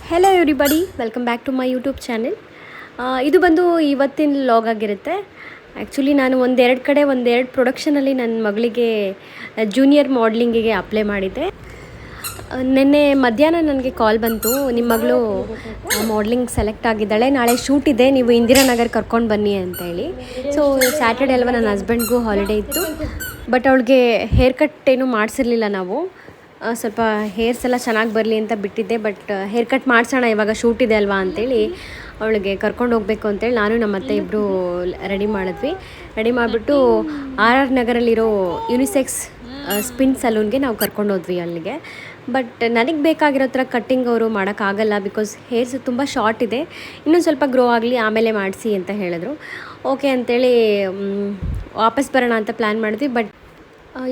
Hello everybody, welcome back to my YouTube channel. ಇದು ಬಂದು ಇವತ್ತಿನ ಲಾಗ್ ಆಗಿರುತ್ತೆ. ಆ್ಯಕ್ಚುಲಿ ನಾನು ಒಂದೆರಡು ಪ್ರೊಡಕ್ಷನಲ್ಲಿ ನನ್ನ ಮಗಳಿಗೆ ಜೂನಿಯರ್ ಮಾಡಲಿಂಗಿಗೆ ಅಪ್ಲೈ ಮಾಡಿದ್ದೆ. ನಿನ್ನೆ ಮಧ್ಯಾಹ್ನ ನನಗೆ ಕಾಲ್ ಬಂತು, ನಿಮ್ಮ ಮಗಳು ಮಾಡಲಿಂಗ್ ಸೆಲೆಕ್ಟ್ ಆಗಿದ್ದಾಳೆ, ನಾಳೆ ಶೂಟ್ ಇದೆ, ನೀವು ಇಂದಿರಾನಗರ್ ಕರ್ಕೊಂಡು ಬನ್ನಿ ಅಂತೇಳಿ. ಸೊ ಸ್ಯಾಟರ್ಡೆ ಅಲ್ವಾ, ನನ್ನ ಹಸ್ಬೆಂಡ್ಗೂ ಹಾಲಿಡೇ ಇತ್ತು. ಬಟ್ ಅವಳಿಗೆ ಹೇರ್ ಕಟ್ ಏನೂ ಮಾಡಿಸಿರ್ಲಿಲ್ಲ ನಾವು. ಸ್ವಲ್ಪ ಹೇರ್ಸ್ ಎಲ್ಲ ಚೆನ್ನಾಗಿ ಬರಲಿ ಅಂತ ಬಿಟ್ಟಿದ್ದೆ. ಬಟ್ ಹೇರ್ ಕಟ್ ಮಾಡಿಸೋಣ, ಇವಾಗ ಶೂಟ್ ಇದೆ ಅಲ್ವಾ ಅಂತೇಳಿ ಅವಳಿಗೆ ಕರ್ಕೊಂಡು ಹೋಗಬೇಕು ಅಂತೇಳಿ ನಾನು ನಮ್ಮ ಅತ್ತೆ ಇಬ್ಬರು ರೆಡಿ ಮಾಡಿಬಿಟ್ಟು ಆರ್ ನಗರಲ್ಲಿರೋ ಯುನಿಸೆಕ್ಸ್ ಸ್ಪಿನ್ ಸಲೂನ್ಗೆ ನಾವು ಕರ್ಕೊಂಡು ಹೋದ್ವಿ ಅಲ್ಲಿಗೆ. ಬಟ್ ನನಗೆ ಬೇಕಾಗಿರೋ ಥರ ಕಟ್ಟಿಂಗ್ ಅವರು ಮಾಡೋಕ್ಕಾಗಲ್ಲ, ಬಿಕಾಸ್ ಹೇರ್ಸ್ ತುಂಬ ಶಾರ್ಟ್ ಇದೆ, ಇನ್ನೊಂದು ಸ್ವಲ್ಪ ಗ್ರೋ ಆಗಲಿ ಆಮೇಲೆ ಮಾಡಿಸಿ ಅಂತ ಹೇಳಿದ್ರು. ಓಕೆ ಅಂತೇಳಿ ವಾಪಸ್ ಬರೋಣ ಅಂತ ಪ್ಲ್ಯಾನ್ ಮಾಡಿದ್ವಿ. ಬಟ್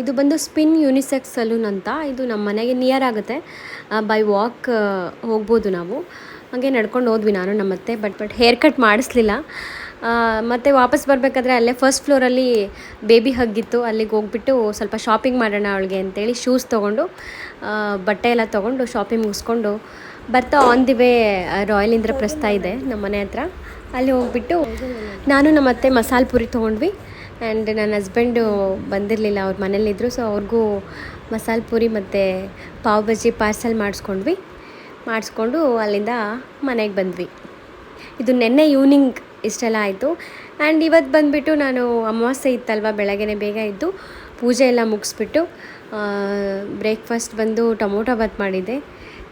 ಇದು ಬಂದು ಸ್ಪಿನ್ ಯುನಿಸೆಕ್ಸ್ ಸಲೂನ್ ಅಂತ, ಇದು ನಮ್ಮ ಮನೆಗೆ ನಿಯರ್ ಆಗುತ್ತೆ, ಬೈ ವಾಕ್ ಹೋಗ್ಬೋದು ನಾವು. ಹಾಗೆ ನಡ್ಕೊಂಡು ಹೋದ್ವಿ ನಾನು ನಮ್ಮ ಅತ್ತೆ. ಬಟ್ ಹೇರ್ ಕಟ್ ಮಾಡಿಸ್ಲಿಲ್ಲ. ಮತ್ತು ವಾಪಸ್ ಬರಬೇಕಾದ್ರೆ ಅಲ್ಲೇ ಫಸ್ಟ್ ಫ್ಲೋರಲ್ಲಿ ಬೇಬಿ ಹಗ್ಗಿತ್ತು, ಅಲ್ಲಿಗೆ ಹೋಗ್ಬಿಟ್ಟು ಸ್ವಲ್ಪ ಶಾಪಿಂಗ್ ಮಾಡೋಣ ಅವಳಿಗೆ ಅಂತೇಳಿ ಶೂಸ್ ತೊಗೊಂಡು ಬಟ್ಟೆ ಎಲ್ಲ ತೊಗೊಂಡು ಶಾಪಿಂಗ್ ಮುಗಿಸ್ಕೊಂಡು ಬರ್ತಾ on the way royal Indraprastha ಇದೆ ನಮ್ಮ ಮನೆ ಹತ್ರ, ಅಲ್ಲಿ ಹೋಗ್ಬಿಟ್ಟು ನಾನು ನಮ್ಮ ಅತ್ತೆ ಮಸಾಲೆ ಪೂರಿ ತೊಗೊಂಡ್ವಿ. ಆ್ಯಂಡ್ ನನ್ನ ಹಸ್ಬೆಂಡು ಬಂದಿರಲಿಲ್ಲ, ಅವ್ರ ಮನೇಲಿದ್ದರು. ಸೊ ಅವ್ರಿಗೂ ಮಸಾಲೆ ಪೂರಿ ಮತ್ತು ಪಾವ್ ಬಜ್ಜಿ ಪಾರ್ಸಲ್ ಮಾಡಿಸ್ಕೊಂಡು ಅಲ್ಲಿಂದ ಮನೆಗೆ ಬಂದ್ವಿ. ಇದು ನಿನ್ನೆ ಈವ್ನಿಂಗ್ ಇಷ್ಟೆಲ್ಲ ಆಯಿತು. ಆ್ಯಂಡ್ ಇವತ್ತು ಬಂದುಬಿಟ್ಟು ನಾನು ಅಮಾವಾಸ್ಯೆ ಇತ್ತಲ್ವ, ಬೆಳಗ್ಗೆ ಬೇಗ ಇದ್ದು ಪೂಜೆ ಎಲ್ಲ ಮುಗಿಸ್ಬಿಟ್ಟು ಬ್ರೇಕ್ಫಾಸ್ಟ್ ಬಂದು ಟೊಮೊಟೊ ಬಾತ್ ಮಾಡಿದ್ದೆ.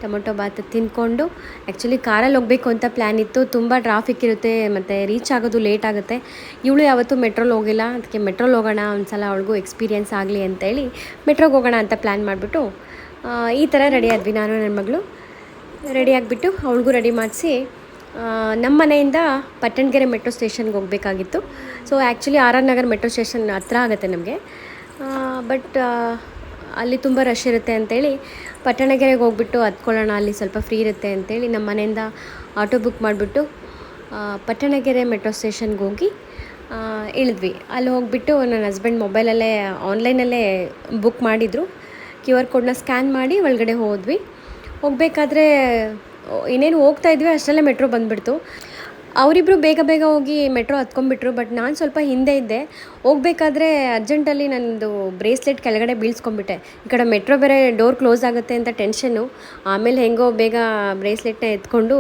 ಟೊಮೊಟೊ ಬಾತ್ ತಿಂದ್ಕೊಂಡು, ಆ್ಯಕ್ಚುಲಿ ಕಾರಲ್ಲಿ ಹೋಗಬೇಕು ಅಂತ ಪ್ಲ್ಯಾನ್ ಇತ್ತು. ತುಂಬ ಟ್ರಾಫಿಕ್ ಇರುತ್ತೆ ಮತ್ತು ರೀಚ್ ಆಗೋದು ಲೇಟ್ ಆಗುತ್ತೆ. ಇವಳು ಯಾವತ್ತೂ ಮೆಟ್ರೋಲ್ಲಿ ಹೋಗಿಲ್ಲ, ಅದಕ್ಕೆ ಮೆಟ್ರೋಲ್ಲಿ ಹೋಗೋಣ ಒಂದು ಸಲ, ಅವಳಿಗೂ ಎಕ್ಸ್ಪೀರಿಯೆನ್ಸ್ ಆಗಲಿ ಅಂತೇಳಿ ಮೆಟ್ರೋಗೆ ಹೋಗೋಣ ಅಂತ ಪ್ಲ್ಯಾನ್ ಮಾಡಿಬಿಟ್ಟು ಈ ಥರ ರೆಡಿ ಆದ್ವಿ. ನಾನು ನನ್ನ ಮಗಳು ರೆಡಿ ಆಗಿಬಿಟ್ಟು ಅವಳಿಗೂ ರೆಡಿ ಮಾಡಿಸಿ ನಮ್ಮ ಮನೆಯಿಂದ ಪಟ್ಟಣಗೆರೆ ಮೆಟ್ರೋ ಸ್ಟೇಷನ್ಗೆ ಹೋಗಬೇಕಾಗಿತ್ತು. So actually R R Nagar metro station ಹತ್ರ ಆಗುತ್ತೆ ನಮಗೆ. ಬಟ್ ಅಲ್ಲಿ ತುಂಬ ರಶ್ ಇರುತ್ತೆ ಅಂತೇಳಿ ಪಟ್ಟಣಗೆರೆಗೆ ಹೋಗ್ಬಿಟ್ಟು ಹತ್ಕೊಳ್ಳೋಣ, ಅಲ್ಲಿ ಸ್ವಲ್ಪ ಫ್ರೀ ಇರುತ್ತೆ ಅಂತೇಳಿ ನಮ್ಮ ಮನೆಯಿಂದ ಆಟೋ ಬುಕ್ ಮಾಡಿಬಿಟ್ಟು ಪಟ್ಟಣಗೆರೆ ಮೆಟ್ರೋ ಸ್ಟೇಷನ್ಗೆ ಹೋಗಿ ಇಳಿದ್ವಿ. ಅಲ್ಲಿ ಹೋಗಿಬಿಟ್ಟು ನನ್ನ ಹಸ್ಬೆಂಡ್ ಮೊಬೈಲಲ್ಲೇ ಆನ್ಲೈನಲ್ಲೇ ಬುಕ್ ಮಾಡಿದರು. QR ಕೋಡ್ನ ಸ್ಕ್ಯಾನ್ ಮಾಡಿ ಒಳಗಡೆ ಹೋಗಬೇಕಾದ್ರೆ ಇನ್ನೇನು ಹೋಗ್ತಾಯಿದ್ವಿ ಅಷ್ಟರಲ್ಲೇ ಮೆಟ್ರೋ ಬಂದುಬಿಡ್ತು. ಅವರಿಬ್ಬರು ಬೇಗ ಹೋಗಿ ಮೆಟ್ರೋ ಹತ್ಕೊಂಡ್ಬಿಟ್ರು. ಬಟ್ ನಾನು ಸ್ವಲ್ಪ ಹಿಂದೆ ಇದ್ದೆ. ಹೋಗ್ಬೇಕಾದ್ರೆ ಅರ್ಜೆಂಟಲ್ಲಿ ನನ್ನದು ಬ್ರೇಸ್ಲೆಟ್ ಕೆಳಗಡೆ ಬೀಳ್ಸ್ಕೊಂಡ್ಬಿಟ್ಟೆ. ಈ ಕಡೆ ಮೆಟ್ರೋ ಬೇರೆ ಡೋರ್ ಕ್ಲೋಸ್ ಆಗುತ್ತೆ ಅಂತ ಟೆನ್ಷನ್ನು. ಆಮೇಲೆ ಹೆಂಗೋ ಬೇಗ ಬ್ರೇಸ್ಲೆಟ್ನ ಎತ್ಕೊಂಡು,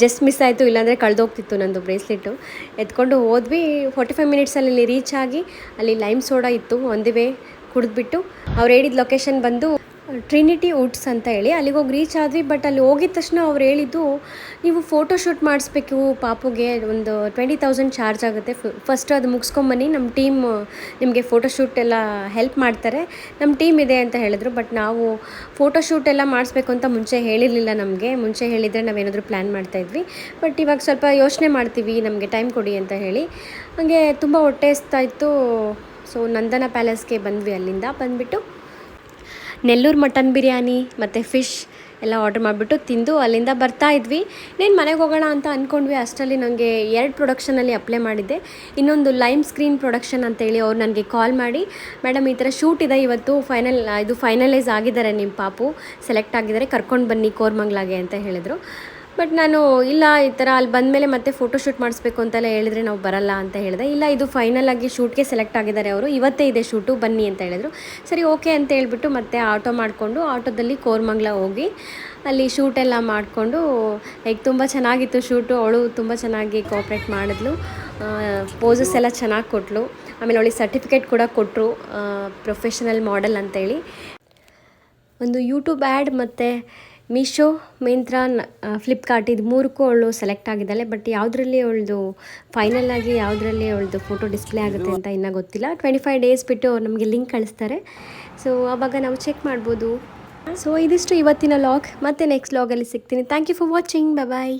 ಜಸ್ಟ್ ಮಿಸ್ ಆಯಿತು, ಇಲ್ಲಾಂದರೆ ಕಳೆದೋಗ್ತಿತ್ತು ನಂದು ಬ್ರೇಸ್ಲೆಟ್ಟು. ಎತ್ಕೊಂಡು ಹೋದ್ವಿ. 45 ಮಿನಿಟ್ಸಲ್ಲಿ ರೀಚ್ ಆಗಿ ಅಲ್ಲಿ ಲೈಮ್ ಸೋಡಾ ಇತ್ತು, ಆನ್ ದಿ ವೇ ಕುಡಿದ್ಬಿಟ್ಟು ಅವ್ರು ಹೇಳಿದ ಲೊಕೇಶನ್ ಬಂದು ಟ್ರಿನಿಟಿ ವುಡ್ಸ್ ಅಂತ ಹೇಳಿ ಅಲ್ಲಿಗೆ ಹೋಗಿ ರೀಚ್ ಆದ್ವಿ. ಬಟ್ ಅಲ್ಲಿ ಹೋಗಿದ ತಕ್ಷಣ ಅವ್ರು ಹೇಳಿದ್ದು, ನೀವು ಫೋಟೋಶೂಟ್ ಮಾಡಿಸ್ಬೇಕು ಪಾಪುಗೆ, ಒಂದು 20,000 ಚಾರ್ಜ್ ಆಗುತ್ತೆ, ಫಸ್ಟ್ ಅದು ಮುಗಿಸ್ಕೊಂಬನ್ನಿ, ನಮ್ಮ ಟೀಮ್ ನಿಮಗೆ ಫೋಟೋಶೂಟ್ ಎಲ್ಲ ಹೆಲ್ಪ್ ಮಾಡ್ತಾರೆ, ನಮ್ಮ ಟೀಮ್ ಇದೆ ಅಂತ ಹೇಳಿದ್ರು. ಬಟ್ ನಾವು ಫೋಟೋಶೂಟ್ ಎಲ್ಲ ಮಾಡಿಸ್ಬೇಕು ಅಂತ ಮುಂಚೆ ಹೇಳಿರಲಿಲ್ಲ ನಮಗೆ. ಮುಂಚೆ ಹೇಳಿದರೆ ನಾವೇನಾದರೂ ಪ್ಲ್ಯಾನ್ ಮಾಡ್ತಾಯಿದ್ವಿ. ಬಟ್ ಇವಾಗ ಸ್ವಲ್ಪ ಯೋಚನೆ ಮಾಡ್ತೀವಿ, ನಮಗೆ ಟೈಮ್ ಕೊಡಿ ಅಂತ ಹೇಳಿ. ಹಾಗೆ ತುಂಬ ಹೊಟ್ಟೆ ಹಸ್ತಾಯಿತ್ತು. ಸೊ ನಂದನ ಪ್ಯಾಲೇಸ್ಗೆ ಬಂದ್ವಿ. ಅಲ್ಲಿಂದ ಬಂದುಬಿಟ್ಟು ನೆಲ್ಲೂರು ಮಟನ್ ಬಿರಿಯಾನಿ ಮತ್ತು ಫಿಶ್ ಎಲ್ಲ ಆರ್ಡ್ರ್ ಮಾಡಿಬಿಟ್ಟು ತಿಂದು ಅಲ್ಲಿಂದ ಬರ್ತಾಯಿದ್ವಿ. ಇನ್ನೇನು ಮನೆಗೆ ಹೋಗೋಣ ಅಂತ ಅಂದ್ಕೊಂಡ್ವಿ. ಅಷ್ಟರಲ್ಲಿ ನನಗೆ 2 ಪ್ರೊಡಕ್ಷನಲ್ಲಿ ಅಪ್ಲೈ ಮಾಡಿದ್ದೆ. ಇನ್ನೊಂದು ಲೈಮ್ ಸ್ಕ್ರೀನ್ ಪ್ರೊಡಕ್ಷನ್ ಅಂತೇಳಿ ಅವ್ರು ನನಗೆ ಕಾಲ್ ಮಾಡಿ, ಮೇಡಮ್ ಈ ಥರ ಶೂಟ್ ಇದೆ ಇವತ್ತು, ಫೈನಲೈಸ್ ಆಗಿದ್ದಾರೆ, ನಿಮ್ಮ ಪಾಪು ಸೆಲೆಕ್ಟ್ ಆಗಿದ್ದಾರೆ, ಕರ್ಕೊಂಡು ಬನ್ನಿ ಕೋರ್ಮಂಗ್ಲಾಗೆ ಅಂತ ಹೇಳಿದರು. ಬಟ್ ನಾನು ಇಲ್ಲ, ಈ ಥರ ಅಲ್ಲಿ ಬಂದಮೇಲೆ ಮತ್ತೆ ಫೋಟೋಶೂಟ್ ಮಾಡಿಸ್ಬೇಕು ಅಂತೆಲ್ಲ ಹೇಳಿದರೆ ನಾವು ಬರಲ್ಲ ಅಂತ ಹೇಳಿದೆ. ಇಲ್ಲ, ಇದು ಫೈನಲ್ ಆಗಿ ಶೂಟ್ಗೆ ಸೆಲೆಕ್ಟ್ ಆಗಿದ್ದಾರೆ ಅವರು, ಇವತ್ತೇ ಇದೆ ಶೂಟು, ಬನ್ನಿ ಅಂತ ಹೇಳಿದರು. ಸರಿ ಓಕೆ ಅಂತ ಹೇಳ್ಬಿಟ್ಟು ಮತ್ತೆ ಆಟೋ ಮಾಡಿಕೊಂಡು ಆಟೋದಲ್ಲಿ ಕೋರ್ಮಂಗ್ಲ ಹೋಗಿ ಅಲ್ಲಿ ಶೂಟೆಲ್ಲ ಮಾಡಿಕೊಂಡು, ಲೈಕ್ ತುಂಬ ಚೆನ್ನಾಗಿತ್ತು ಶೂಟು. ಅವಳು ತುಂಬ ಚೆನ್ನಾಗಿ ಕೋಆಪ್ರೇಟ್ ಮಾಡಿದ್ಲು, ಪೋಸಸ್ ಎಲ್ಲ ಚೆನ್ನಾಗಿ ಕೊಟ್ಟಳು. ಆಮೇಲೆ ಅವಳಿಗೆ ಸರ್ಟಿಫಿಕೇಟ್ ಕೂಡ ಕೊಟ್ಟರು, ಪ್ರೊಫೆಷನಲ್ ಮಾಡೆಲ್ ಅಂತೇಳಿ. ಒಂದು ಯೂಟ್ಯೂಬ್ ಆ್ಯಡ್ ಮತ್ತು ಮೀಶೋ, ಮಿಂತ್ರಾ, ಫ್ಲಿಪ್ಕಾರ್ಟ್, ಇದು 3ಕ್ಕೂ ಅವಳು ಸೆಲೆಕ್ಟ್ ಆಗಿದ್ದಾಳೆ. ಬಟ್ ಯಾವುದರಲ್ಲಿ ಅವಳದು ಫೈನಲ್ ಆಗಿ ಯಾವುದರಲ್ಲಿ ಅವಳದು ಫೋಟೋ ಡಿಸ್ಪ್ಲೇ ಆಗುತ್ತೆ ಅಂತ ಇನ್ನೂ ಗೊತ್ತಿಲ್ಲ. 25 ಡೇಸ್ ಬಿಟ್ಟು ಅವ್ರು ನಮಗೆ ಲಿಂಕ್ ಕಳಿಸ್ತಾರೆ. ಸೊ ಆವಾಗ ನಾವು ಚೆಕ್ ಮಾಡ್ಬೋದು. ಸೊ ಇದಿಷ್ಟು ಇವತ್ತಿನ ಲಾಗ್. ಮತ್ತೆ ನೆಕ್ಸ್ಟ್ ಲಾಗಲ್ಲಿ ಸಿಗ್ತೀನಿ. Thank you for watching. Bye.